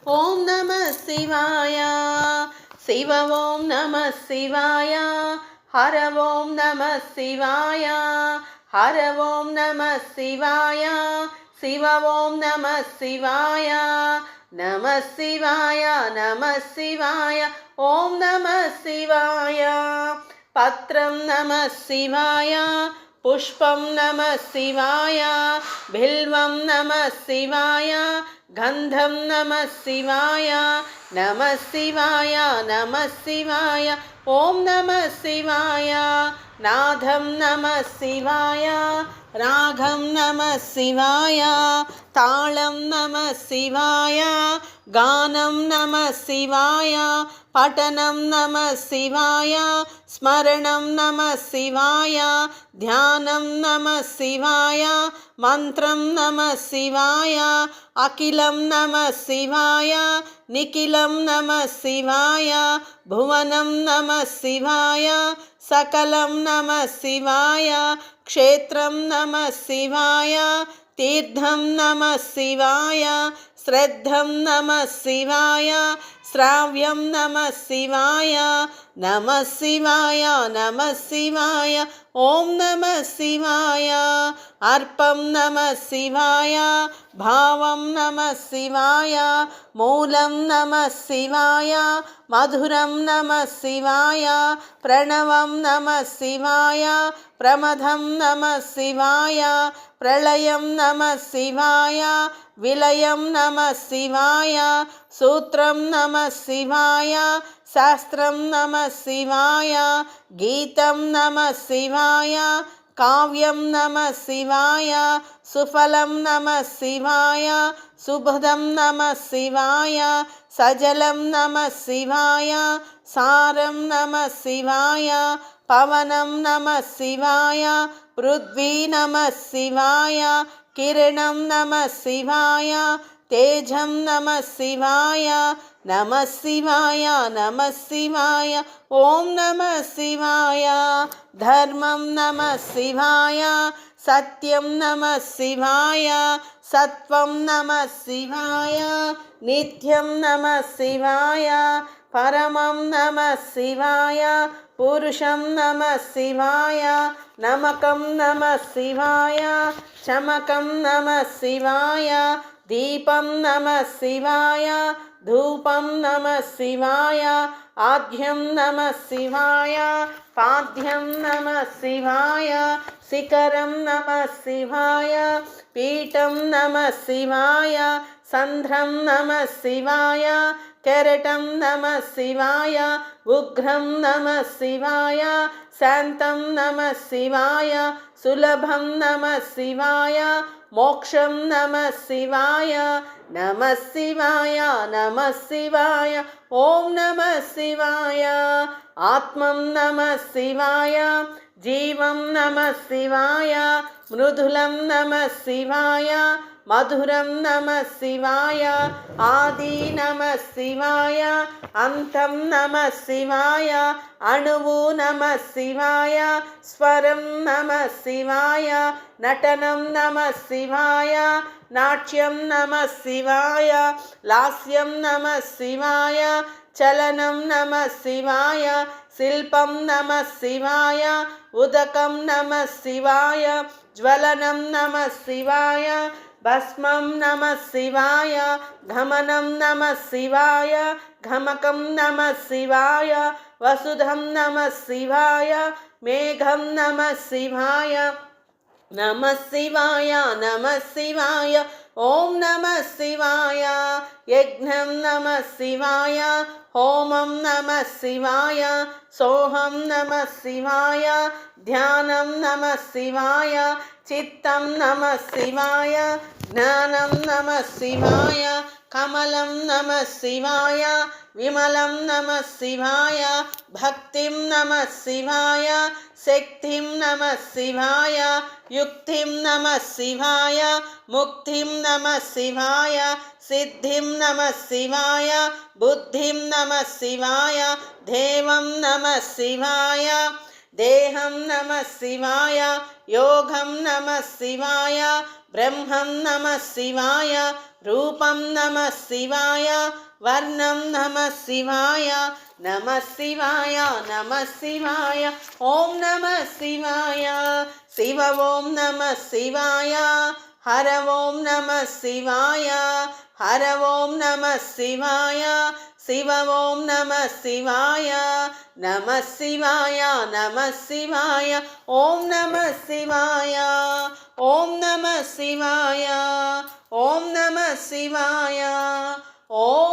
ఓం నమః శివాయ. శివ ఓం నమః శివాయ. హర ఓం నమః శివాయ. హర ఓం నమః శివాయ. శివ ఓం నమః శివాయ. నమః శివాయ నమః శివాయ. ఓం నమః శివాయ. పత్రం నమః శివాయ. పుష్పం నమః శివాయ. బిల్వం నమః శివాయ. గంధం నమః శివాయ. నమః శివాయ నమః శివాయ. ఓం నమః శివాయ. నాదం నమః శివాయ. రాగం నమః శివాయ. తాళం నమః శివాయ. గానం నమః శివాయ. పఠనం నమః శివాయ. స్మరణం నమః శివాయ. ధ్యానం నమః శివాయ. మంత్రం నమః శివాయ. అఖిలం నమః శివాయ. నిఖిలం నమః శివాయ. భువనం నమః శివాయ. సకలం నమః శివాయ. క్షేత్రం నమః శివాయ. తీర్థం నమః శివాయ. శ్రద్ధం నమః శివాయ. శ్రావ్యం నమః శివాయ. నమః శివాయ నమః శివాయ. ఓం నమః శివాయ. అర్పం నమః శివాయ. భావం నమః శివాయ. మూలం నమః శివాయ. మధురం నమః శివాయ. ప్రణవం నమః శివాయ. ప్రమథం నమః శివాయ. ప్రళయం నమః శివాయ. విలయం నమః శివాయ. సూత్రం నమః శివాయ. శాస్త్రం నమః శివాయ. గీతం నమః శివాయ. కావ్యం నమః శివాయ. సుఫలం నమః శివాయ. సుభదం నమః శివాయ. సజలం నమః శివాయ. సారం నమః శివాయ. పవనం నమః శివాయ. పృథ్వీ నమః శివాయ. కిరణం నమః శివాయ. తేజం నమః శివాయ. నమః శివాయ నమః శివాయ. ఓం నమః శివాయ. ధర్మం నమః శివాయ. సత్యం నమః శివాయ. సత్వం నమః శివాయ. నిత్యం నమః శివాయ. పరమం నమః శివాయ. పురుషం నమః శివాయ. నమకం నమః శివాయ. చమకం నమః శివాయ. దీపం నమః శివాయ. ధూపం నమః శివాయ. ఆద్యం నమః శివాయ. పాద్యం నమః శివాయ. శిఖరం నమః శివాయ. పీఠం నమః శివాయ. సంధ్రం నమః శివాయ. కెరటం నమః శివాయ. ఉగ్రం నమః శివాయ. శాంతం నమః శివాయ. సులభం నమః శివాయ. మోక్షం నమః శివాయ. నమః శివాయ నమః శివాయ. ఓం నమః శివాయ. ఆత్మం నమః శివాయ. జీవం నమః శివాయ. మృదులం నమః శివాయ. మధురం నమః శివాయ. ఆది నమః శివాయ. అంతం నమః శివాయ. అణువు నమః శివాయ. స్వరం నమః శివాయ. నటనం నమః శివాయ. నాట్యం నమః శివాయ. లాస్యం నమః శివాయ. చలనం నమః శివాయ. శిల్పం నమః శివాయ. ఉదకం నమః శివాయ. జ్వలనం నమః శివాయ. భస్మం నమః శివాయ. ఘమనం నమః శివాయ. ఘమకం నమః శివాయ. వసుధం నమః శివాయ. మేఘం నమః శివాయ. నమః శివాయ నమః శివాయ. ఓం నమః శివాయ. యజ్ఞం నమః శివాయ. హోమం నమః శివాయ. సోహం నమః శివాయ. ధ్యానం నమః శివాయ. చిత్తం నమః శివాయ. జ్ఞానం నమః శివాయ. కమలం నమః శివాయ. విమలం నమః శివాయ. భక్తిం నమః శివాయ. శక్తిం నమః శివాయ. యుక్తిం నమః శివాయ. ముక్తిం నమః శివాయ. సిద్ధిం నమః శివాయ. బుద్ధిం నమః శివాయ. దేవం నమః శివాయ. దేహం నమః శివాయ. యోగం నమః శివాయ. బ్రహ్మం నమః శివాయ. रूपं नमः शिवाय वर्णं नमः शिवाय नमः शिवाय नमः शिवाय ॐ नमः शिवाय शिव ॐ नमः शिवाय हर ॐ नमः शिवाय हर ॐ नमः शिवाय शिव ॐ नमः शिवाय नमः शिवाय नमः शिवाय ॐ नमः शिवाय ॐ नमः शिवाय ॐ नमः शिवाय ॐ